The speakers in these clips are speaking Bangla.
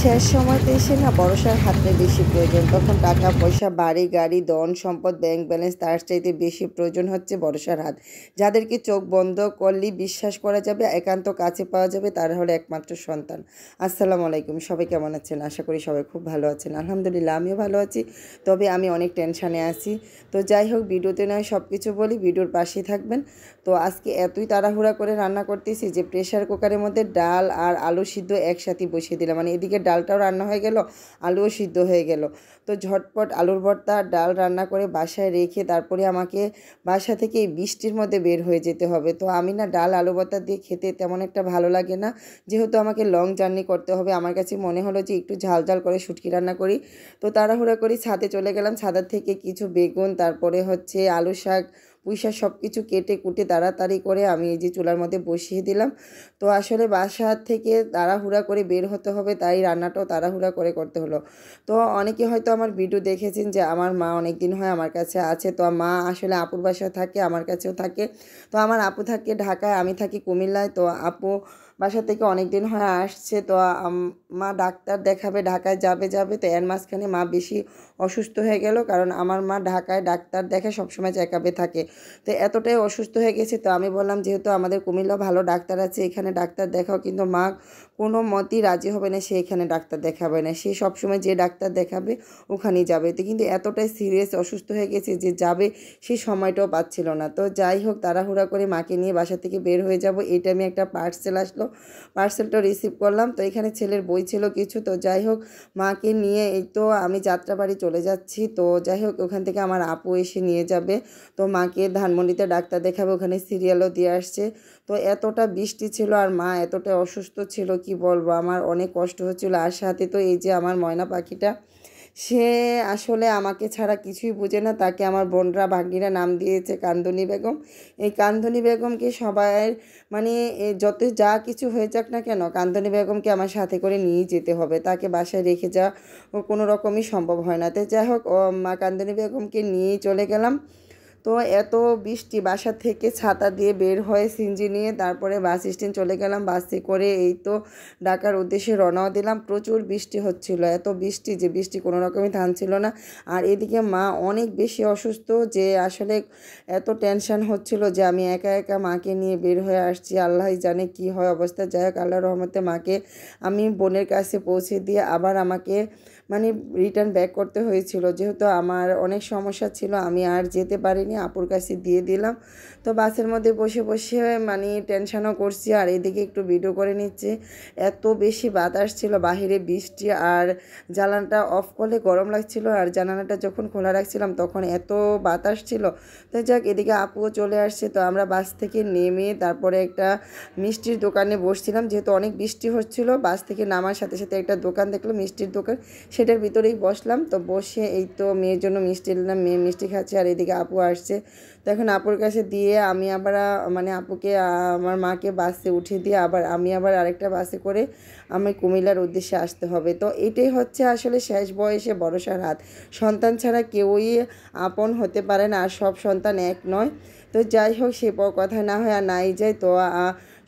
শেষ সময়তে এসে না ভরসার হাতটা বেশি প্রয়োজন। তখন টাকা পয়সা, বাড়ি গাড়ি, ধন সম্পদ, ব্যাংক ব্যালেন্স তার চাইতে বেশি প্রয়োজন হচ্ছে ভরসার হাত। যাদেরকে চোখ বন্ধ করলেই বিশ্বাস করা যাবে, একান্ত কাছে পাওয়া যাবে, তারা হলো একমাত্র সন্তান। আসসালামু আলাইকুম, সবাই কেমন আছেন? আশা করি সবাই খুব ভালো আছেন। আলহামদুলিল্লাহ আমিও ভালো আছি, তবে আমি অনেক টেনশানে আছি। তো যাই হোক, ভিডিওতে নয় সব কিছু বলি, ভিডিওর পাশেই থাকবেন। তো আজকে এতই তাড়াহুড়া করে রান্না করতেছি যে প্রেশার কুকারের মধ্যে ডাল আর আলু সিদ্ধ একসাথে বসিয়ে দিলাম। মানে এদিকে ডালটাও রান্না হয়ে গেল, আলুও সিদ্ধ হয়ে গেল। তো ঝটপট আলুর ভর্তা আর ডাল রান্না করে বাসায় রেখে তারপরে আমাকে বাসা থেকে এই বৃষ্টির মধ্যে বের হয়ে যেতে হবে। তো আমি না ডাল আলু ভর্তা দিয়ে খেতে তেমন একটা ভালো লাগে না, যেহেতু আমাকে লং জার্নি করতে হবে। আমার কাছে মনে হলো যে একটু ঝাল ঝাল করে শুটকি রান্না করি। তো তাড়াহুড়া করি ছাদে চলে গেলাম। ছাদের থেকে কিছু বেগুন, তারপরে হচ্ছে আলু শাক, পুঁই শাক সব কিছু কেটে কুটে তাড়াতাড়ি করে আমি এই যে চুলার মধ্যে বসিয়ে দিলাম। তো আসলে বাসা থেকে তাড়াহুড়া করে বের হতে হবে, তাই রান্নাটাও তাড়াহুড়া করে করতে হলো। তো অনেকে হয়তো আমার ভিডিও দেখেছেন যে আমার মা অনেক দিন হয় আমার কাছে আছে। তো মা আসলে আপুর বাসায় থাকে, আমার কাছেও থাকে। তো আমার আপু থাকে ঢাকায়, আমি থাকি কুমিল্লায়। তো আপু বাসা থেকে অনেক দিন হয় আসছে। তো মা ডাক্তার দেখাবে, ঢাকায় যাবে। তো এর মাঝখানে মা বেশি অসুস্থ হয়ে গেল, কারণ আমার মা ঢাকায় ডাক্তার দেখে, সবসময় চেক আপে থাকে। তো এতটাই অসুস্থ হয়ে গেছে। তো আমি বললাম যেহেতু আমাদের কুমিল্লা ভালো ডাক্তার আছে, এখানে ডাক্তার দেখাও, কিন্তু মা কোনো মতেই রাজি হবে না, সে এখানে ডাক্তার দেখাবে না। সে সবসময় যে ডাক্তার দেখাবে ওখানেই যাবে। তো কিন্তু এতটাই সিরিয়াস অসুস্থ হয়ে গেছে যে যাবে সেই সময়টাও পাচ্ছিল না। তো যাই হোক, তাড়াহুড়া করে মাকে নিয়ে বাসা থেকে বের হয়ে যাব। এই টাইমে একটা পার্সেল আসলো, পার্সেলটা রিসিভ করলাম। তো এখানে ছেলের বই ছিল কিছু। তো যাই হোক, মাকে নিয়ে এই তো আমি যাত্রাবাড়ি চলে যাচ্ছি। তো যাই হোক, ওখান থেকে আমার আপু এসে নিয়ে যাবে। তো মাকে ধানমন্ডিতে ডাক্তার দেখাবে, ওখানে সিরিয়ালও দিয়ে আসছে। তো এতটা বৃষ্টি ছিল আর মা এতটা অসুস্থ ছিল, কি বলবো, আমার অনেক কষ্ট হচ্ছিল। আর সাথে তো এই যে আমার ময়না পাখিটা, সে আসলে আমাকে ছাড়া কিছুই বোঝে না। তাকে আমার বোনরা ভাগ্নিরা নাম দিয়েছে কান্দনী বেগম। এই কান্দনী বেগমকে সবাই মানে যত যা কিছু হয়ে যাক না কেন, কান্দনী বেগমকে আমার সাথে করে নিয়েই যেতে হবে। তাকে বাসায় রেখে যাওয়া কোনো রকমই সম্ভব হয় না। তো যাই হোক, মা কান্দনী বেগমকে নিয়েই চলে গেলাম। তো এত বৃষ্টি, বাসা থেকে ছাতা দিয়ে বের হয়ে সিনজি নিয়ে তারপরে বাস স্ট্যান্ড চলে গেলাম। বাসে করে এই তো ঢাকার উদ্দেশ্যে রওনাও দিলাম। প্রচুর বৃষ্টি হচ্ছিল, এত বৃষ্টি যে বৃষ্টি কোনো রকমই থামছিল না। আর এদিকে মা অনেক বেশি অসুস্থ, যে আসলে এত টেনশন হচ্ছিল যে আমি একা একা মাকে নিয়ে বের হয়ে আসছি, আল্লাহই জানে কি হয় অবস্থা। যাই হোক, আল্লাহর রহমতে মাকে আমি বোনের কাছে পৌঁছে দিয়ে আবার আমাকে মানে রিটার্ন ব্যাক করতে হয়েছিল, যেহেতু আমার অনেক সমস্যা ছিল, আমি আর যেতে পারিনি, আপুর কাছে দিয়ে দিলাম। তো বাসের মধ্যে বসে বসে মানে টেনশনও করছি, আর এদিকে একটু ভিডিও করে নিচ্ছি। এত বেশি বাতাস ছিল বাহিরে, বৃষ্টি, আর জানালাটা অফ করলে গরম লাগছিল, আর জানালাটা যখন খোলা রাখছিলাম তখন এত বাতাস ছিল। তো যাক, এদিকে আপুও চলে আসছে। তো আমরা বাস থেকে নেমে তারপরে একটা মিষ্টির দোকানে বসছিলাম, যেহেতু অনেক বৃষ্টি হচ্ছিল। বাস থেকে নামার সাথে সাথে একটা দোকান দেখলাম, মিষ্টির দোকান, সেটার ভিতরেই বসলাম। তো বসে এই তো মেয়ের জন্য মিষ্টি নিলাম, মেয়ে মিষ্টি খাচ্ছে, আর এদিকে আপু আসছে। তো এখন আপুর কাছে দিয়ে আমি আবার মানে আপুকে আমার মাকে বাসে উঠিয়ে দিয়ে আবার আমি আবার আরেকটা বাসে করে আমি কুমিল্লার উদ্দেশ্যে আসতে হবে। তো এটাই হচ্ছে আসলে শেষ বয়সে ভরসার হাত। সন্তান ছাড়া কেউই আপন হতে পারে না, আর সব সন্তান এক নয়। তো যাই হোক, সে কথা না হয় আর নাই যায়। তো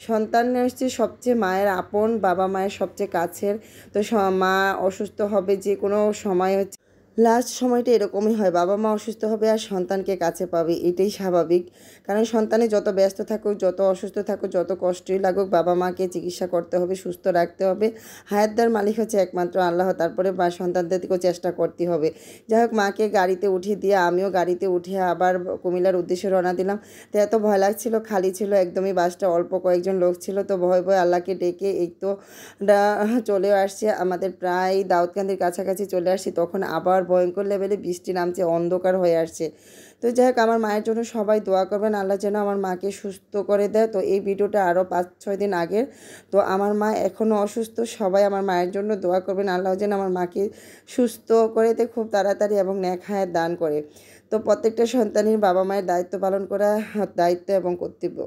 সন্তান হচ্ছে সবচেয়ে মায়ের আপন, বাবা মায়ের সবচেয়ে কাছের। তো মা অসুস্থ হবে যে কোনো সময়, হচ্ছে লাস্ট সময়টা এরকমই হয়, বাবা মা অসুস্থ হবে আর সন্তানকে কাছে পাবে, এটাই স্বাভাবিক। কারণ সন্তানে যত ব্যস্ত থাকুক, যত অসুস্থ থাকুক, যত কষ্টই লাগুক, বাবা মাকে চিকিৎসা করতে হবে, সুস্থ রাখতে হবে। হায়াতদার মালিক হচ্ছে একমাত্র আল্লাহ, তারপরে বা সন্তানদেরকেও চেষ্টা করতে হবে। যাই হোক, মাকে গাড়িতে উঠিয়ে দিয়ে আমিও গাড়িতে উঠে আবার কুমিল্লার উদ্দেশ্যে রওনা দিলাম। তো এত ভয় লাগছিল, খালি ছিল একদমই বাসটা, অল্প কয়েকজন লোক ছিল। তো ভয় ভয় আল্লাহকে ডেকে এই তো চলেও আসছে, আমাদের প্রায় দাউদকান্দির কাছাকাছি চলে আসছি। তখন আবার ভয়ঙ্কর লেভেলে বৃষ্টি নামছে, অন্ধকার হয়ে আসছে। তো যাই হোক, আমার মায়ের জন্য সবাই দোয়া করবেন, আল্লাহ যেন আমার মাকে সুস্থ করে দেয়। তো এই ভিডিওটা আরও 5-6 দিন আগের। তো আমার মা এখনও অসুস্থ, সবাই আমার মায়ের জন্য দোয়া করবেন, আল্লাহ যেন আমার মাকে সুস্থ করে দেয় খুব তাড়াতাড়ি এবং নেক হায়াত দান করে। তো প্রত্যেকটা সন্তানের বাবা মায়ের দায়িত্ব পালন করা দায়িত্ব এবং কর্তব্য।